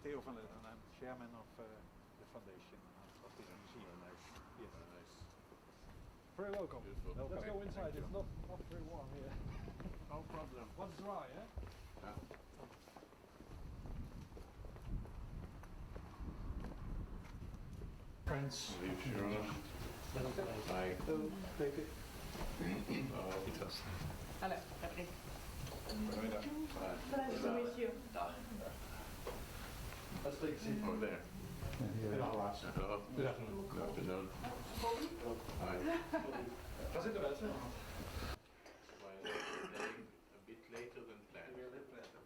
Theo van and I'm chairman of the foundation of this museum. Nice. Yes. Nice. Very welcome. Beautiful. Let's Okay, go inside. thank It's you. not very warm here. No problem. What's dry, eh? Yeah. Friends. Aviv Shir-On. Hi. Take it. Hallo, Patrick. Goedemiddag. Nice to meet you. Let's take a seat. Oh, there. Hello. Hello. Good afternoon. Good afternoon. Hi. Ga zitten mensen. Why is it a bit later than planned?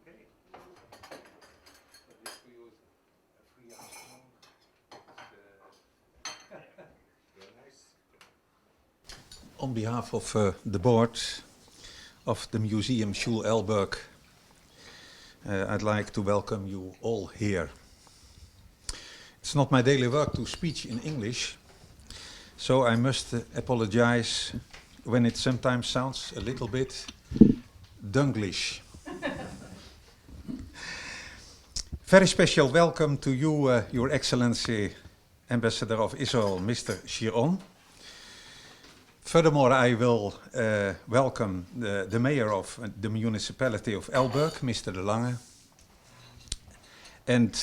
Okay. But this for you is a free afternoon. Very nice. On behalf of the board of the museum Sjoel Elburg, I'd like to welcome you all here. It's not my daily work to speak in English, so I must apologize when it sometimes sounds a little bit Dunglish. Very special welcome to you, Your Excellency, Ambassador of Israel, Mr. Shir-On. Furthermore, I will welcome the mayor of the municipality of Elburg, Mr. De Lange, and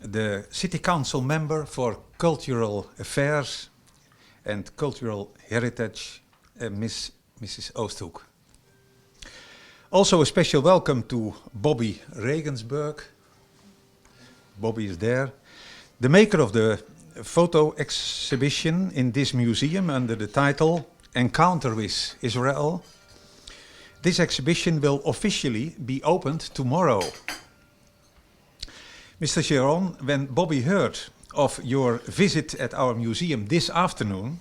the city council member for cultural affairs and cultural heritage, Mrs. Oosthoek. Also a special welcome to Bobby Regensburg. Bobby is there. The maker of the photo exhibition in this museum under the title Encounter with Israel. This exhibition will officially be opened tomorrow. Mr. Shir-On, when Bobby heard of your visit at our museum this afternoon,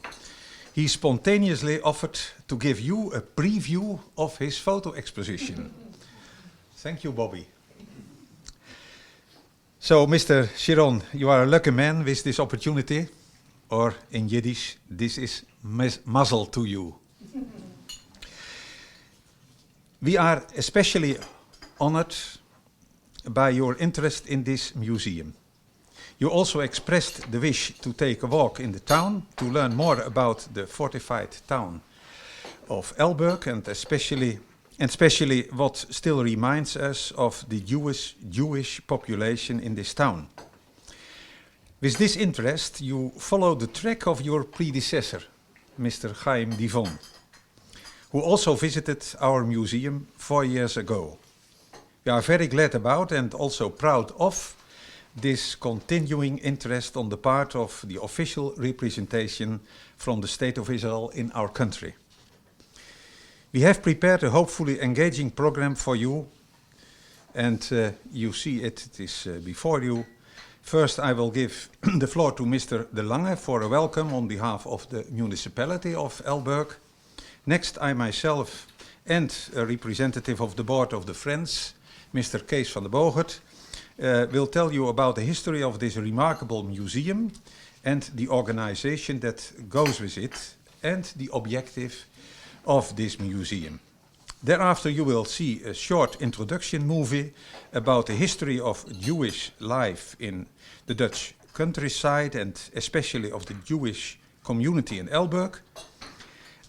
he spontaneously offered to give you a preview of his photo exposition. Thank you, Bobby. So, Mr. Shir-On, you are a lucky man with this opportunity, or in Yiddish, this is mazel to you. We are especially honored by your interest in this museum. You also expressed the wish to take a walk in the town to learn more about the fortified town of Elburg and especially what still reminds us of the Jewish population in this town. With this interest, you follow the track of your predecessor, Mr. Chaim Divon, who also visited our museum 4 years ago. We are very glad about and also proud of this continuing interest on the part of the official representation from the State of Israel in our country. We have prepared a hopefully engaging program for you, and you see it is before you. First, I will give the floor to Mr. De Lange for a welcome on behalf of the municipality of Elburg. Next, I myself and a representative of the board of the Friends, Mr. Kees van der Bogert, will tell you about the history of this remarkable museum and the organization that goes with it and the objective of this museum. Thereafter you will see a short introduction movie about the history of Jewish life in the Dutch countryside and especially of the Jewish community in Elburg.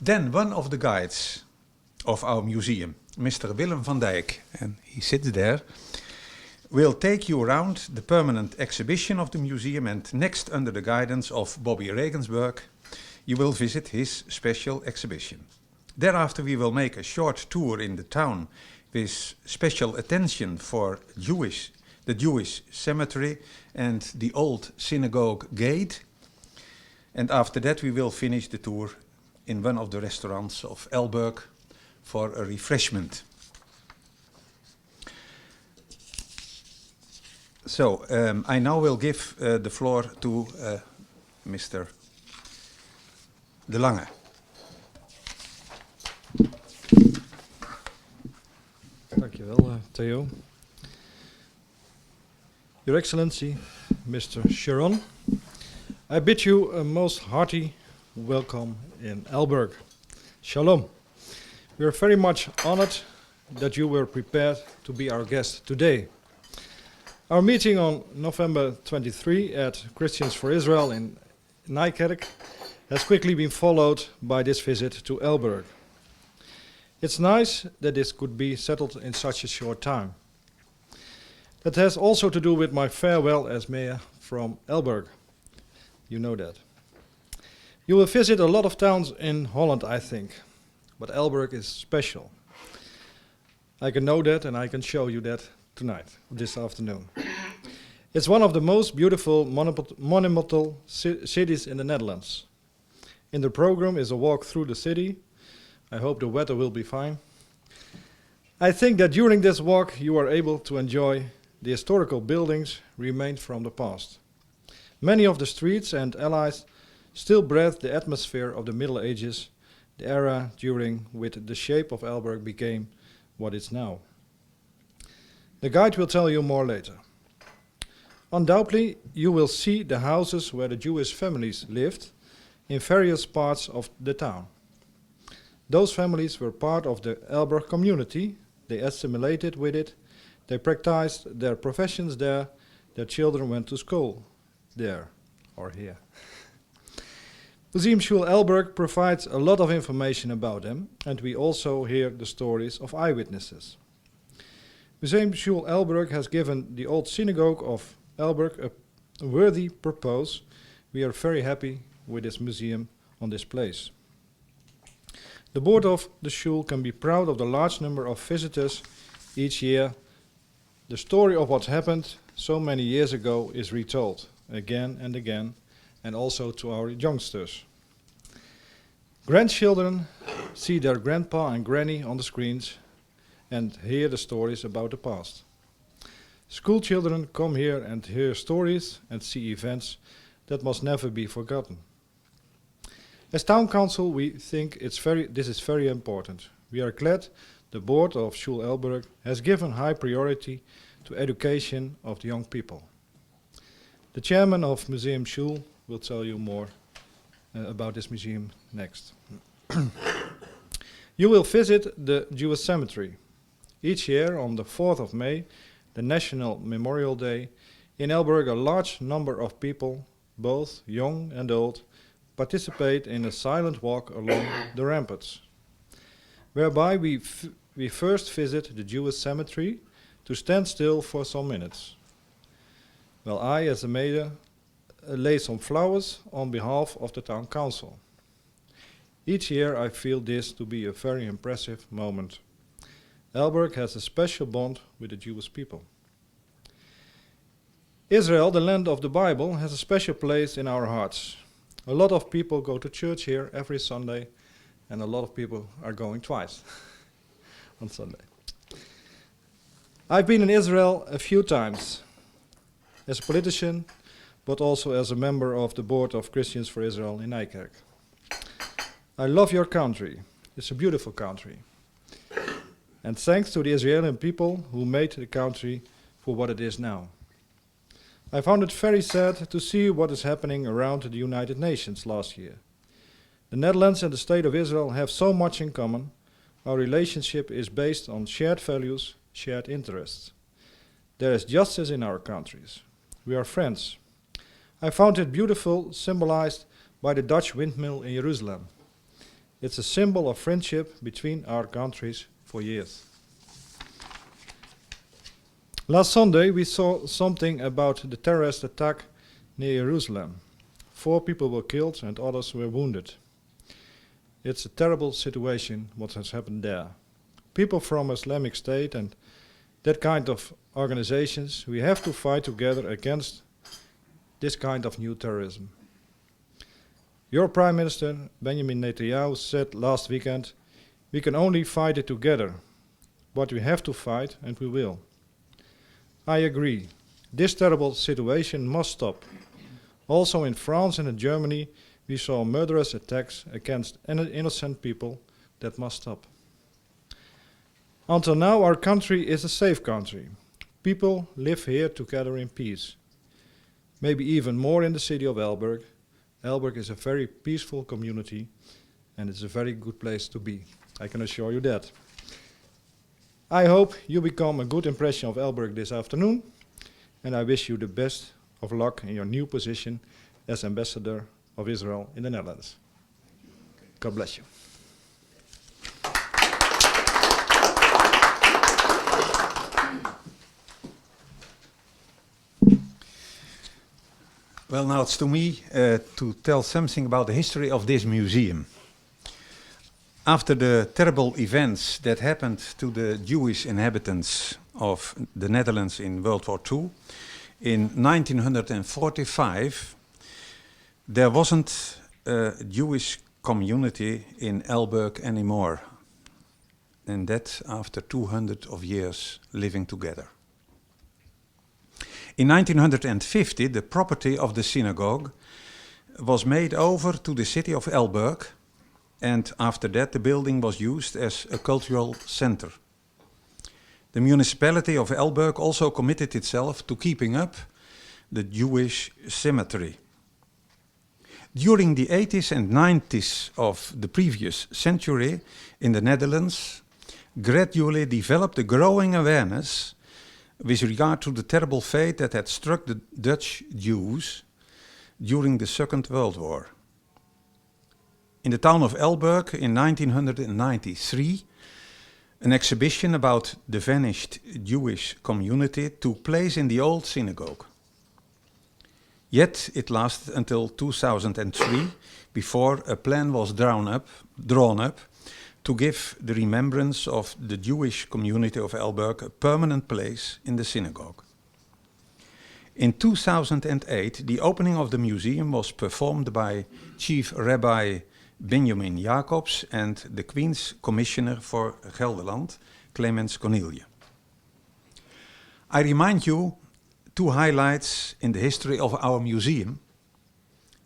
Then one of the guides of our museum, Mr. Willem van Dijk, and he sits there, will take you around the permanent exhibition of the museum, and next, under the guidance of Bobby Regensburg, you will visit his special exhibition. Thereafter we will make a short tour in the town with special attention for the Jewish cemetery and the old synagogue gate. And after that we will finish the tour in one of the restaurants of Elburg for a refreshment. So I now will give the floor to Mr. De Lange. Dankjewel, Theo. Your Excellency, Mr. Shir-On, I bid you a most hearty welcome in Elburg. Shalom. We are very much honored that you were prepared to be our guest today. Our meeting on November 23 at Christians for Israel in Nijkerk has quickly been followed by this visit to Elburg. It's nice that this could be settled in such a short time. That has also to do with my farewell as mayor from Elburg. You know that. You will visit a lot of towns in Holland, I think, but Elburg is special. I can know that and I can show you that tonight, this afternoon. It's one of the most beautiful monumental cities in the Netherlands. In the program is a walk through the city. I hope the weather will be fine. I think that during this walk you are able to enjoy the historical buildings remained from the past. Many of the streets and alleys still breathe the atmosphere of the Middle Ages, the era during which the shape of Elburg became what it's now. The guide will tell you more later. Undoubtedly, you will see the houses where the Jewish families lived in various parts of the town. Those families were part of the Elburg community. They assimilated with it. They practiced their professions there. Their children went to school there or here. Museum Sjoel Elburg provides a lot of information about them, and we also hear the stories of eyewitnesses. Museum Sjoel Elburg has given the old synagogue of Elburg a worthy purpose. We are very happy with this museum on this place. The board of the Shul can be proud of the large number of visitors each year. The story of what happened so many years ago is retold again and again, and also to our youngsters. Grandchildren see their grandpa and granny on the screens and hear the stories about the past. School children come here and hear stories and see events that must never be forgotten. As town council, we think this is very important. We are glad the board of Sjoel Elburg has given high priority to education of the young people. The chairman of Museum Sjoel will tell you more about this museum next. You will visit the Jewish cemetery. Each year on the 4th of May, the National Memorial Day, in Elburg a large number of people, both young and old, participate in a silent walk along the ramparts, whereby we first visit the Jewish cemetery to stand still for some minutes, while I, as a mayor, lay some flowers on behalf of the town council. Each year I feel this to be a very impressive moment. Elburg has a special bond with the Jewish people. Israel, the land of the Bible, has a special place in our hearts. A lot of people go to church here every Sunday, and a lot of people are going twice on Sunday. I've been in Israel a few times, as a politician, but also as a member of the board of Christians for Israel in Nijkerk. I love your country. It's a beautiful country. And thanks to the Israeli people who made the country for what it is now. I found it very sad to see what is happening around the United Nations last year. The Netherlands and the State of Israel have so much in common. Our relationship is based on shared values, shared interests. There is justice in our countries. We are friends. I found it beautiful, symbolized by the Dutch windmill in Jerusalem. It's a symbol of friendship between our countries for years. Last Sunday we saw something about the terrorist attack near Jerusalem. 4 people were killed and others were wounded. It's a terrible situation what has happened there. People from Islamic State and that kind of organizations, we have to fight together against this kind of new terrorism. Your Prime Minister, Benjamin Netanyahu, said last weekend, we can only fight it together, but we have to fight and we will. I agree. This terrible situation must stop. Also in France and in Germany, we saw murderous attacks against innocent people that must stop. Until now, our country is a safe country. People live here together in peace. Maybe even more in the city of Elburg. Elburg is a very peaceful community and it's a very good place to be. I can assure you that. I hope you become a good impression of Elburg this afternoon. and I wish you the best of luck in your new position as Ambassador of Israel in the Netherlands. God bless you. Well, now it's to me to tell something about the history of this museum. After the terrible events that happened to the Jewish inhabitants of the Netherlands in World War II, in 1945, there wasn't a Jewish community in Elburg anymore, and that after 200 of years living together. In 1950, the property of the synagogue was made over to the city of Elburg, and after that the building was used as a cultural center. The municipality of Elburg also committed itself to keeping up the Jewish cemetery. During the 80s and 90s of the previous century in the Netherlands, gradually developed a growing awareness with regard to the terrible fate that had struck the Dutch Jews during the Second World War. In the town of Elburg in 1993, an exhibition about the vanished Jewish community took place in the old synagogue. Yet it lasted until 2003 before a plan was drawn up to give the remembrance of the Jewish community of Elburg a permanent place in the synagogue. In 2008, the opening of the museum was performed by Chief Rabbi Benjamin Jacobs and the Queen's Commissioner for Gelderland, Clemens Cornelie. I remind you two highlights in the history of our museum.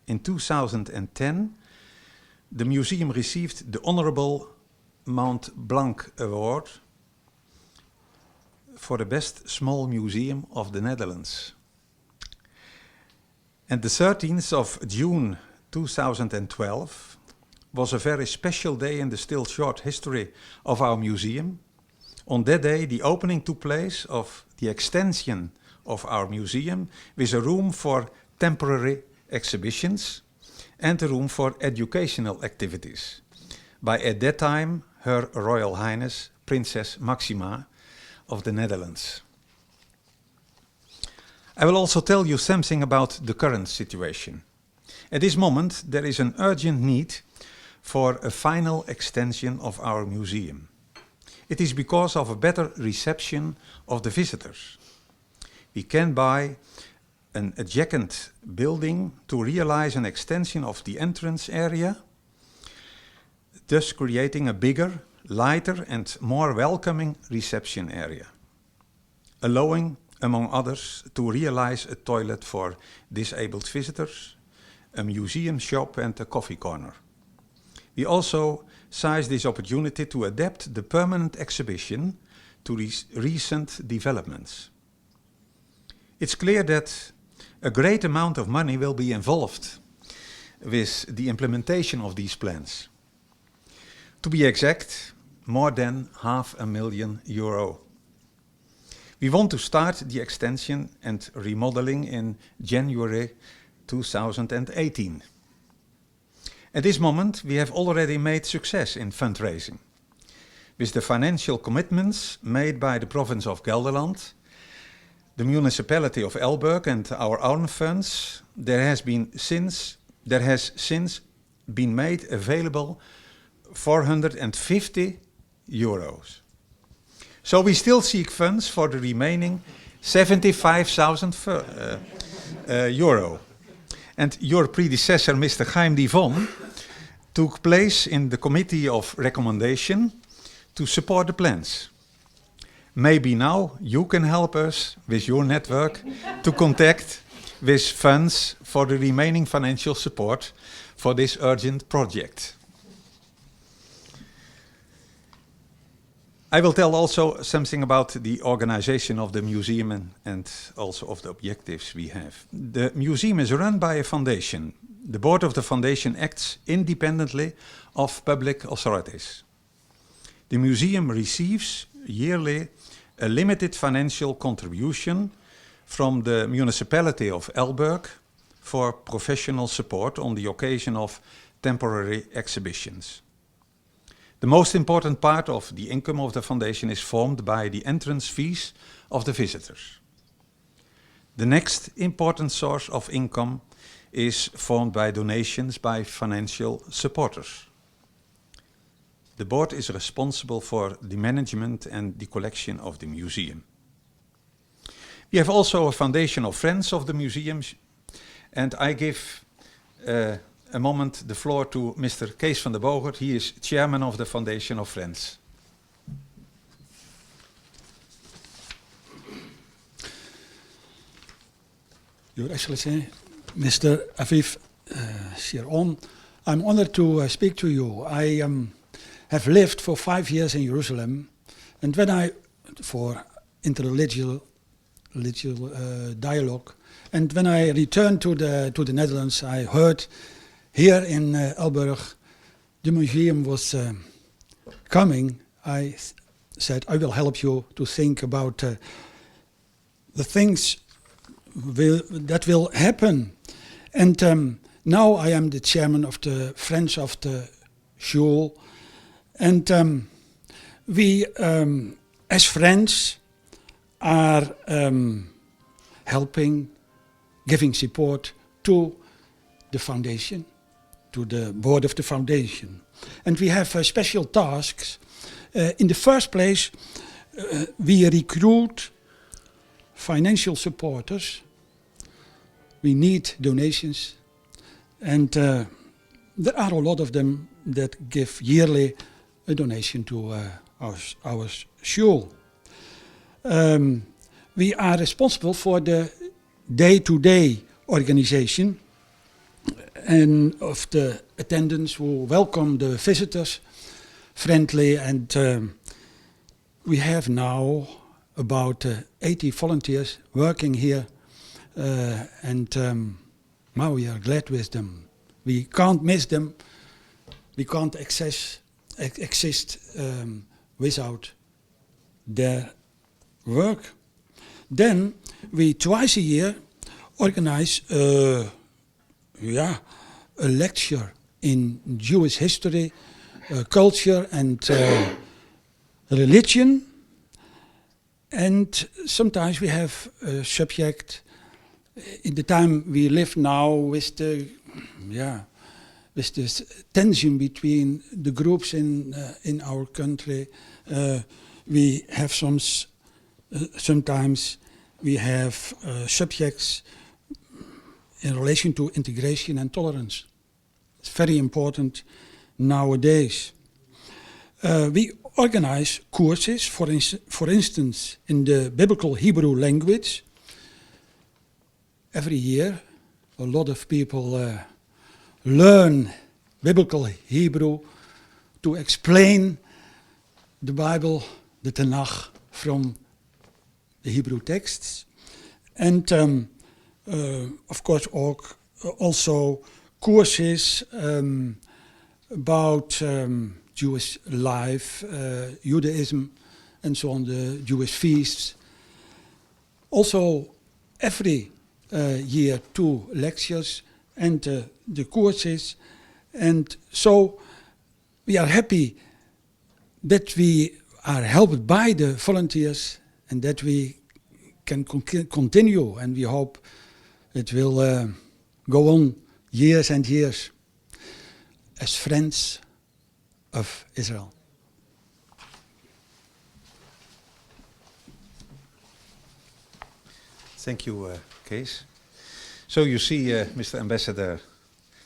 In 2010, the museum received the Honorable Mount Blanc Award for the best small museum of the Netherlands. And the 13th of June 2012 was a very special day in the still short history of our museum. On that day, the opening took place of the extension of our museum with a room for temporary exhibitions and a room for educational activities by, at that time, Her Royal Highness Princess Maxima of the Netherlands. I will also tell you something about the current situation. At this moment, there is an urgent need for a final extension of our museum. It is because of a better reception of the visitors. We can buy an adjacent building to realize an extension of the entrance area, thus creating a bigger, lighter and more welcoming reception area, allowing, among others, to realize a toilet for disabled visitors, a museum shop and a coffee corner. We also seize this opportunity to adapt the permanent exhibition to recent developments. It's clear that a great amount of money will be involved with the implementation of these plans. To be exact, more than €500,000. We want to start the extension and remodeling in January 2018. At this moment, we have already made success in fundraising. With the financial commitments made by the province of Gelderland, the municipality of Elburg and our own funds, there has since been made available €450. So we still seek funds for the remaining €75,000. And your predecessor, Mr. Chaim Divon, took place in the committee of recommendation to support the plans. Maybe now you can help us with your network to contact with funds for the remaining financial support for this urgent project. I will tell also something about the organization of the museum and also of the objectives we have. The museum is run by a foundation. The board of the foundation acts independently of public authorities. The museum receives yearly a limited financial contribution from the municipality of Elburg for professional support on the occasion of temporary exhibitions. The most important part of the income of the foundation is formed by the entrance fees of the visitors. The next important source of income is formed by donations by financial supporters. The board is responsible for the management and the collection of the museum. We have also a foundation of friends of the museum, and I give a moment the floor to Mr. Kees van der Bogert. He is chairman of the Foundation of Friends. Your Excellency, Mr. Aviv Shir-On, I'm honored to speak to you. I have lived for 5 years in Jerusalem, and when for interreligious dialogue, and when I returned to the Netherlands, I heard here in Elburg the museum was coming. I said, I will help you to think about the things that will happen. And now I am the chairman of the Friends of the Sjoel. And we, as friends, are helping, giving support to the foundation, to the board of the foundation. And we have special tasks. In the first place, we recruit financial supporters. We need donations, and there are a lot of them that give yearly a donation to our Sjoel. We are responsible for the day-to-day organization and of the attendants who welcome the visitors friendly, and we have now about 80 volunteers working here, and now we are glad with them. We can't miss them. We can't exist without their work. Then we twice a year organize a lecture in Jewish history, culture and religion. And sometimes we have a subject in the time we live now with the with this tension between the groups in our country. We have sometimes we have subjects in relation to integration and tolerance. It's very important nowadays. We organize courses, for instance, in the biblical Hebrew language. Every year, a lot of people learn biblical Hebrew to explain the Bible, the Tanakh, from the Hebrew texts. And of course also courses about Jewish life, Judaism, and so on, the Jewish feasts. Also every year 2 lectures and the courses. And so we are happy that we are helped by the volunteers and that we can continue, and we hope it will go on years and years as friends of Israel. Thank you, Kees. So you see, Mr. Ambassador,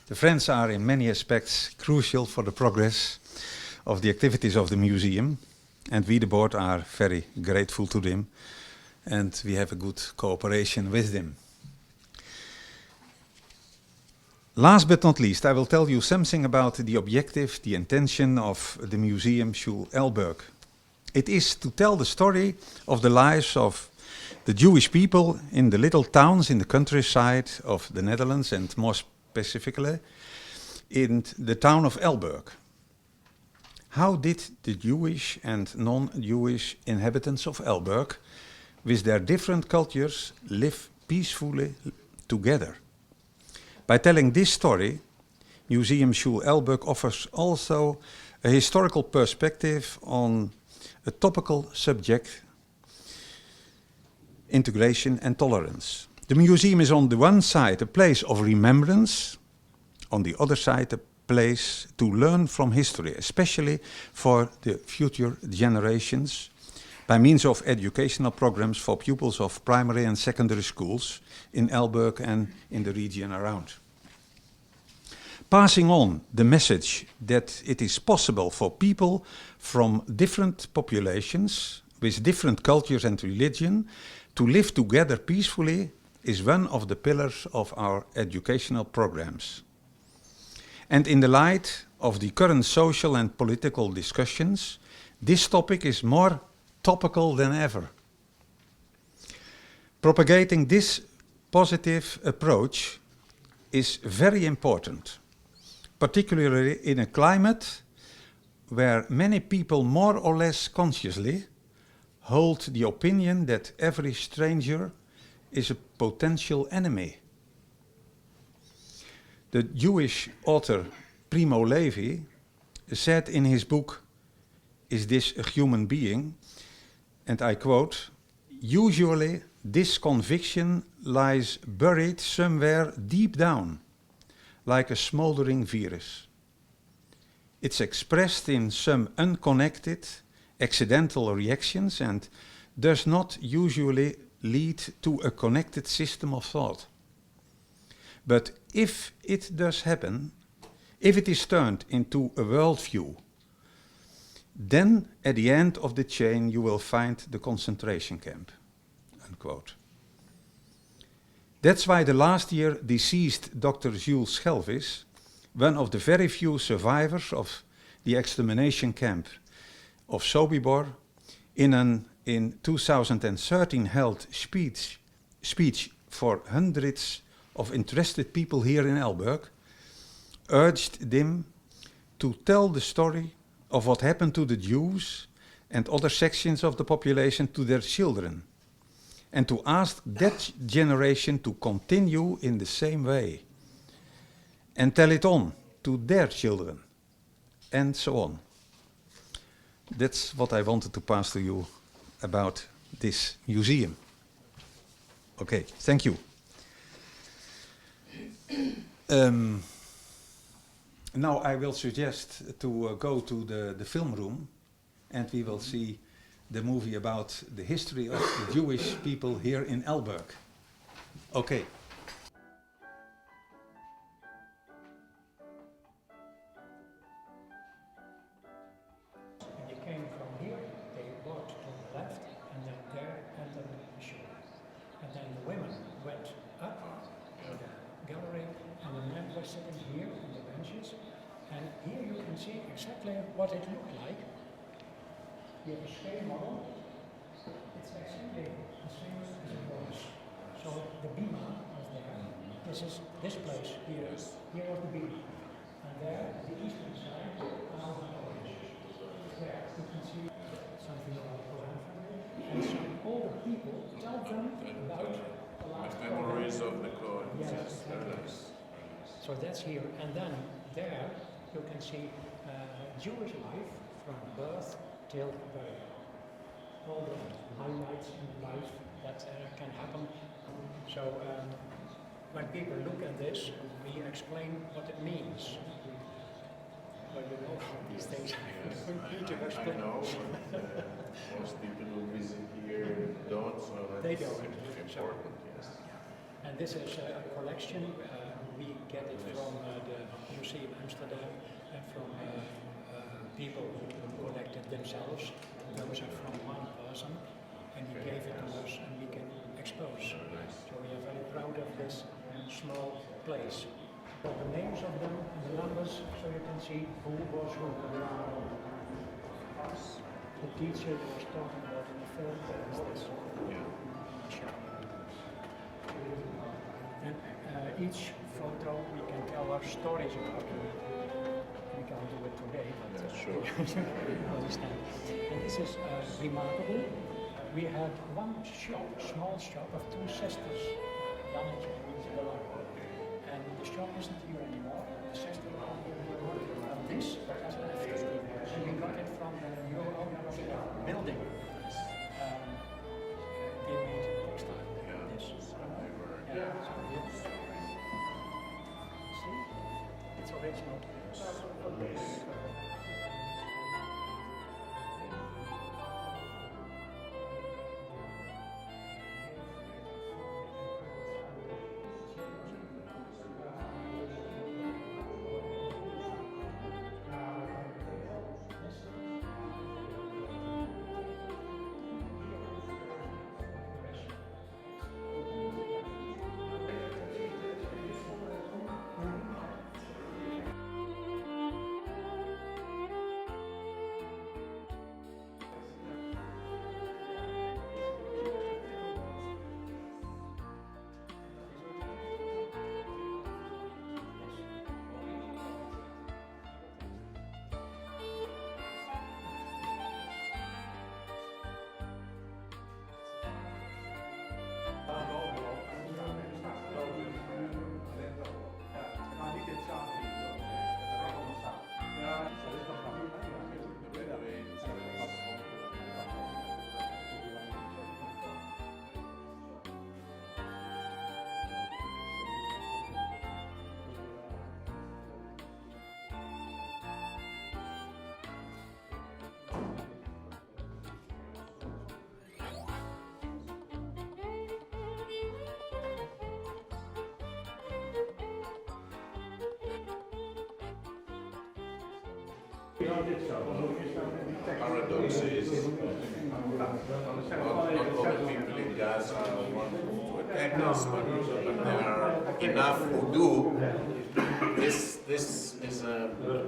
the Friends are in many aspects crucial for the progress of the activities of the museum, and we, the board, are very grateful to them, and we have a good cooperation with them. Last but not least, I will tell you something about the objective, the intention of the museum Sjoel Elburg. It is to tell the story of the lives of the Jewish people in the little towns in the countryside of the Netherlands, and more specifically in the town of Elburg. How did the Jewish and non-Jewish inhabitants of Elburg with their different cultures, live peacefully together. By telling this story, Museum Sjoel Elburg offers also a historical perspective on a topical subject, integration and tolerance. The museum is on the one side a place of remembrance, on the other side a place to learn from history, especially for the future generations, by means of educational programs for pupils of primary and secondary schools in Elburg and in the region around. Passing on the message that it is possible for people from different populations with different cultures and religion to live together peacefully is one of the pillars of our educational programs. And in the light of the current social and political discussions, this topic is more topical than ever. Propagating this positive approach is very important, particularly in a climate where many people more or less consciously hold the opinion that every stranger is a potential enemy. The Jewish author Primo Levi said in his book, Is This a Human Being? And I quote, "Usually this conviction lies buried somewhere deep down, like a smoldering virus. It's expressed in some unconnected, accidental reactions and does not usually lead to a connected system of thought. But if it does happen, if it is turned into a worldview, then at the end of the chain you will find the concentration camp." Unquote. That's why the last year deceased Dr. Jules Schelvis, one of the very few survivors of the extermination camp of Sobibor, in an in 2013 held speech for hundreds of interested people here in Elburg, urged them to tell the story of what happened to the Jews and other sections of the population to their children, and to ask that generation to continue in the same way, and tell it on to their children, and so on. That's what I wanted to pass to you about this museum. Okay, thank you. Now I will suggest to go to the film room, and we will see the movie about the history of the Jewish people here in Elburg. Okay. And they came from here, they walked to the left, and then there entered the shore. And then the women went up to the gallery, and the men were sitting here on the benches. And here you can see exactly what it looked like. You have a scale model. It's exactly the same as it was. So the bima was there. This is this place here. Here was the bima. And there, the eastern side, are the oranges. There you can see something about the land family. And so all the people tell them about the last Memories of the Kohen. Yes, exactly. So that's here. And then there you can see Jewish life from birth till burial. All the highlights in life that can happen. So when people look at this, we explain what it means. But you know these things I need to I explain. know, but most people who visit here don't, so that's They don't. important, yes. And this is a collection. We get it from the Museum Amsterdam and from people who collected themselves. Those are from one person, and he gave it to us, and we can expose. So we are very proud of this small place. So the names of them and the numbers, so you can see who was who. The teacher was talking about in the film, that is this. And each photo we can tell our stories about. We can't do it today, but Yeah, sure. you understand. And this is remarkable. we had one shop, small shop of two sisters, Jannetje and Isabella. And the shop isn't here anymore. The sisters are here anymore. And this was left. And we got it from the new owner of the building. They made textile. This. Yeah. So see? It's original. Paradox is not all the people in Gaza want to attack us, but there are enough who do. This is a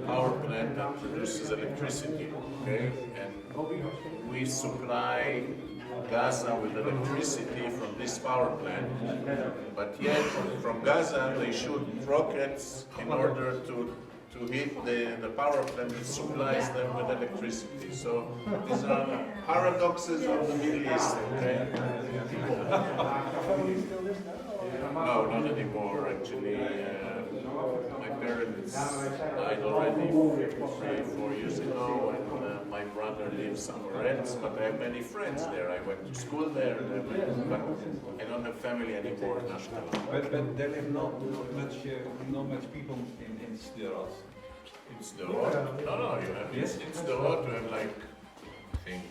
power plant that produces electricity, okay? And we supply Gaza with electricity from this power plant, but yet from Gaza they shoot rockets in order to hit the power plant that supplies them with electricity. So these are paradoxes of the Middle East, okay? No, not anymore, actually. My parents died already 3-4 years ago, and my brother lives somewhere else, but I have many friends there. I went to school there, but I don't have family anymore in Ashkelon. But there live not much people in Sderot. In Sderot? No, you have in Sderot, you have like, I think,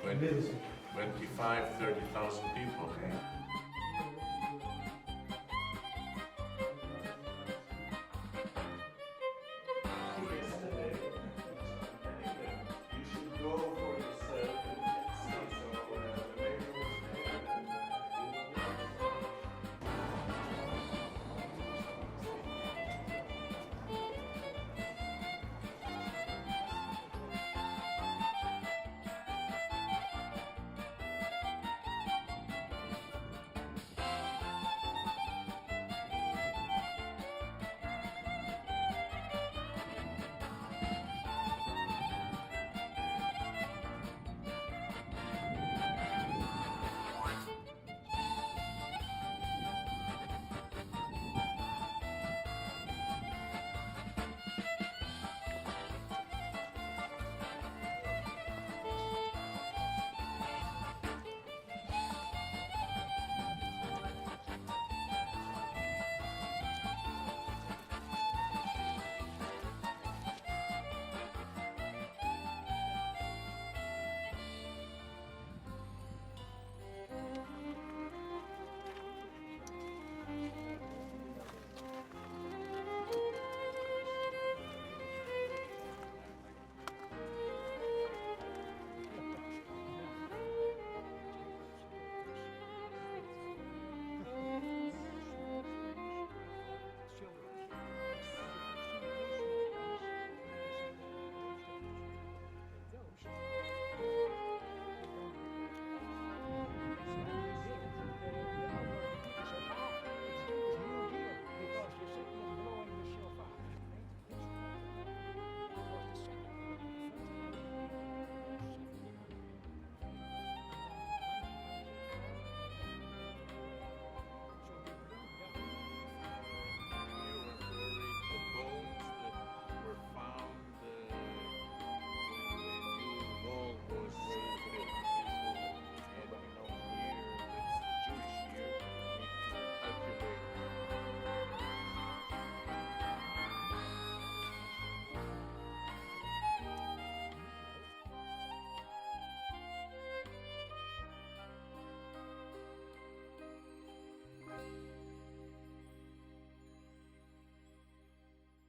25, 30,000 people.